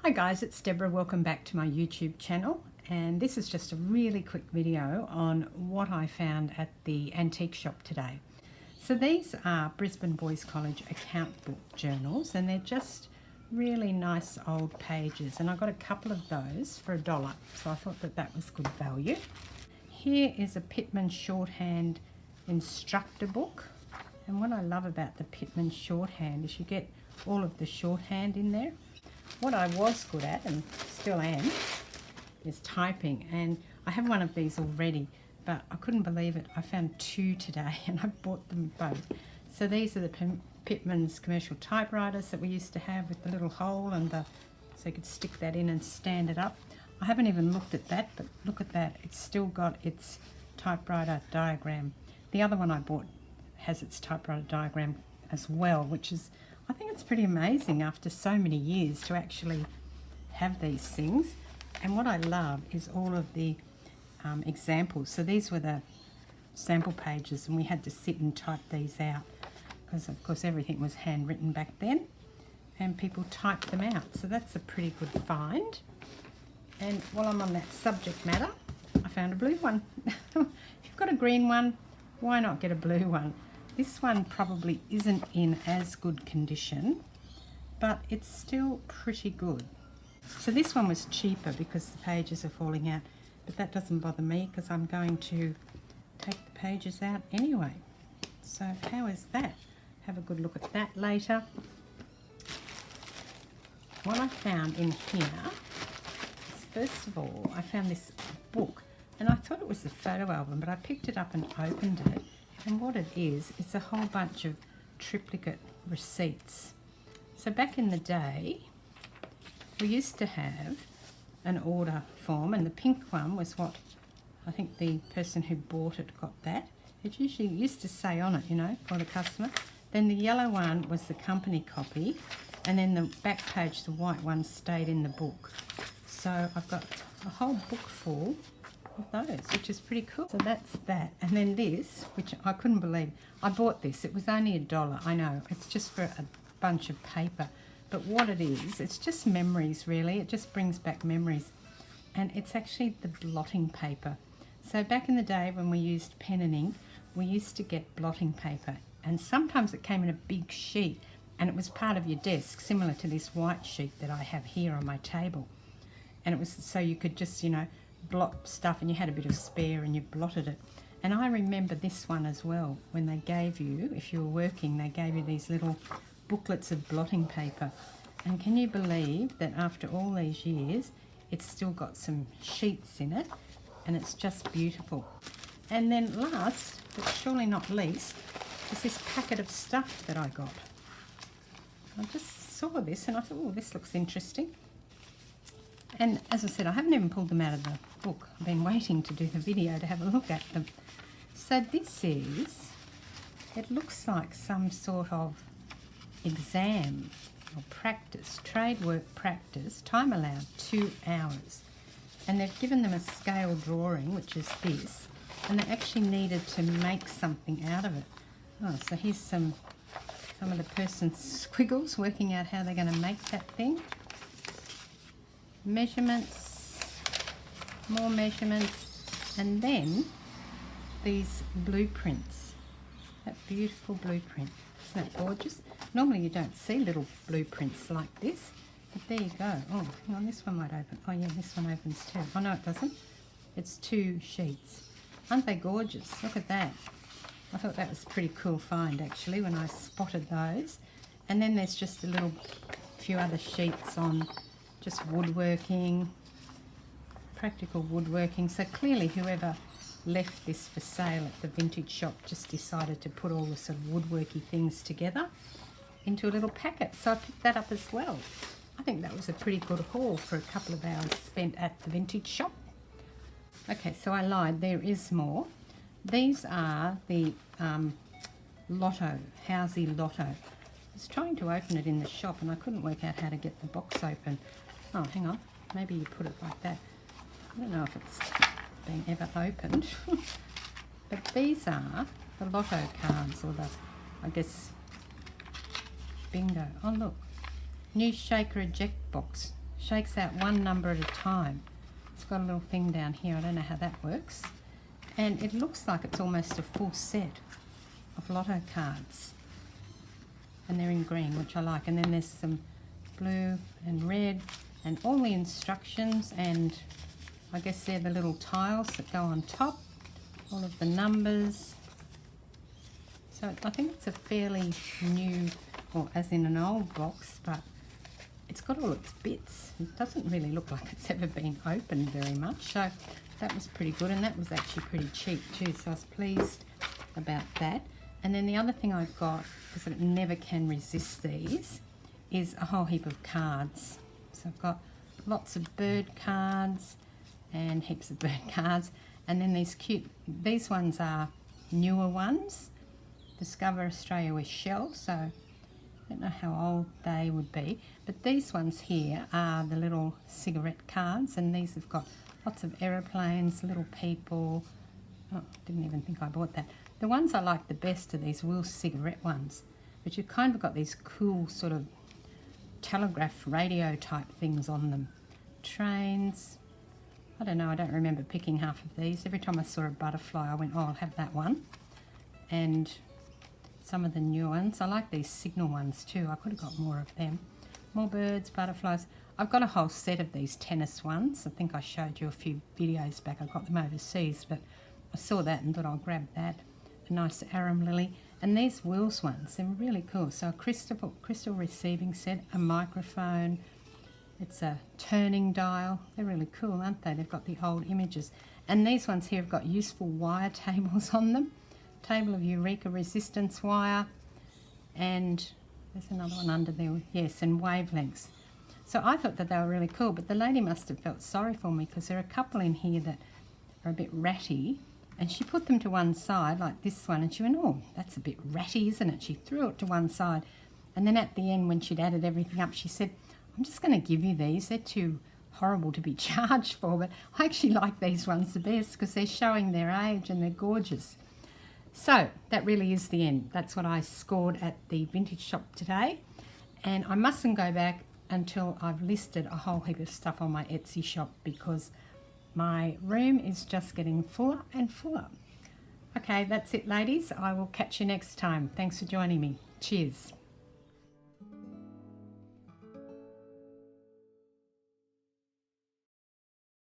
Hi guys, it's Deborah. Welcome back to my YouTube channel, and this is just a really quick video on what I found at the antique shop today. So these are Brisbane Boys College account book journals, and they're just really nice old pages, and I got a couple of those for $1, so I thought that was good value. Here is a Pitman shorthand instructor book, and what I love about the Pitman shorthand is you get all of the shorthand in there. What I was good at, and still am, is typing, and I have one of these already, but I couldn't believe it. I found two today and I bought them both. So these are the Pitman's commercial typewriters that we used to have with the little hole and so you could stick that in and stand it up. I haven't even looked at that, but look at that. It's still got its typewriter diagram. The other one I bought has its typewriter diagram as well, which is, I think it's pretty amazing after so many years to actually have these things. And what I love is all of the examples. So these were the sample pages, and we had to sit and type these out because of course everything was handwritten back then and people typed them out. So that's a pretty good find. And while I'm on that subject matter, I found a blue one. If you've got a green one, why not get a blue one? This one probably isn't in as good condition, but it's still pretty good. So this one was cheaper because the pages are falling out, but that doesn't bother me because I'm going to take the pages out anyway. So how is that? Have a good look at that later. What I found in here is, first of all, I found this book, and I thought it was a photo album, but I picked it up and opened it. And what it is, it's a whole bunch of triplicate receipts. So back in the day, we used to have an order form, and the pink one was what I think the person who bought it got that. It usually used to say on it, you know, for the customer. Then the yellow one was the company copy, and then the back page, the white one, stayed in the book. So I've got a whole book full of those, which is pretty cool. So that's that. And then this, which I couldn't believe, I bought this. It was only $1. I know, it's just for a bunch of paper, but what it is, it's just memories really. It just brings back memories, and it's actually the blotting paper. So back in the day when we used pen and ink, we used to get blotting paper, and sometimes it came in a big sheet, and it was part of your desk, similar to this white sheet that I have here on my table. And it was so you could just, you know, blot stuff, and you had a bit of spare and you blotted it. And I remember this one as well, when they gave you, if you were working, they gave you these little booklets of blotting paper. And can you believe that after all these years, it's still got some sheets in it, and it's just beautiful. And then last, but surely not least, is this packet of stuff that I got. I just saw this and I thought, oh, this looks interesting. And as I said, I haven't even pulled them out of the book. I've been waiting to do the video to have a look at them. So this is, it looks like some sort of exam or practice, trade work practice, time allowed 2 hours. And they've given them a scale drawing, which is this, and they actually needed to make something out of it. Oh, so here's some of the person's squiggles, working out how they're going to make that thing. Measurements, more measurements, and then these blueprints. That beautiful blueprint. Isn't that gorgeous? Normally you don't see little blueprints like this, but there you go. Oh, hang on, this one might open. Oh yeah, this one opens too. Oh no, it doesn't. It's 2 sheets. Aren't they gorgeous? Look at that. I thought that was a pretty cool find actually when I spotted those. And then there's just a little few other sheets on just woodworking, practical woodworking. So clearly whoever left this for sale at the vintage shop just decided to put all the sort of woodworky things together into a little packet. So I picked that up as well. I think that was a pretty good haul for a couple of hours spent at the vintage shop. Okay, so I lied, there is more. These are the Lotto, Housey Lotto. I was trying to open it in the shop and I couldn't work out how to get the box open. Oh, hang on, maybe you put it like that. I don't know if it's been ever opened. But these are the Lotto cards, or the, I guess, bingo. Oh look, new shaker eject box shakes out one number at a time. It's got a little thing down here. I don't know how that works. And it looks like it's almost a full set of lotto cards. And they're in green, which I like. And then there's some blue and red and all the instructions, and I guess they're the little tiles that go on top. All of the numbers. So I think it's a fairly new, or as in an old box, but it's got all its bits. It doesn't really look like it's ever been opened very much. So that was pretty good, and that was actually pretty cheap too. So I was pleased about that. And then the other thing I got, because I never can resist these, is a whole heap of cards. So I've got lots of bird cards and heaps of bird cards. And then these ones are newer ones. Discover Australia with Shell, so I don't know how old they would be. But these ones here are the little cigarette cards, and these have got lots of aeroplanes, little people. Oh, didn't even think I bought that. The ones I like the best are these Will cigarette ones, but you've kind of got these cool sort of telegraph radio type things on them. Trains. I don't know, I don't remember picking half of these. Every time I saw a butterfly I went, oh, I'll have that one. And some of the new ones. I like these signal ones too. I could have got more of them. More birds, butterflies. I've got a whole set of these tennis ones. I think I showed you a few videos back. I got them overseas, but I saw that and thought I'll grab that. A nice arum lily. And these Wills ones, they're really cool. So a crystal receiving set, a microphone. It's a turning dial. They're really cool, aren't they? They've got the old images. And these ones here have got useful wire tables on them. Table of Eureka resistance wire. And there's another one under there. Yes, and wavelengths. So I thought that they were really cool, but the lady must have felt sorry for me because there are a couple in here that are a bit ratty. And she put them to one side, like this one, and she went, oh, that's a bit ratty, isn't it? She threw it to one side. And then at the end, when she'd added everything up, she said, I'm just going to give you these. They're too horrible to be charged for, but I actually like these ones the best because they're showing their age and they're gorgeous. So that really is the end. That's what I scored at the vintage shop today. And I mustn't go back until I've listed a whole heap of stuff on my Etsy shop because my room is just getting fuller and fuller. Okay, that's it, ladies. I will catch you next time. Thanks for joining me. Cheers.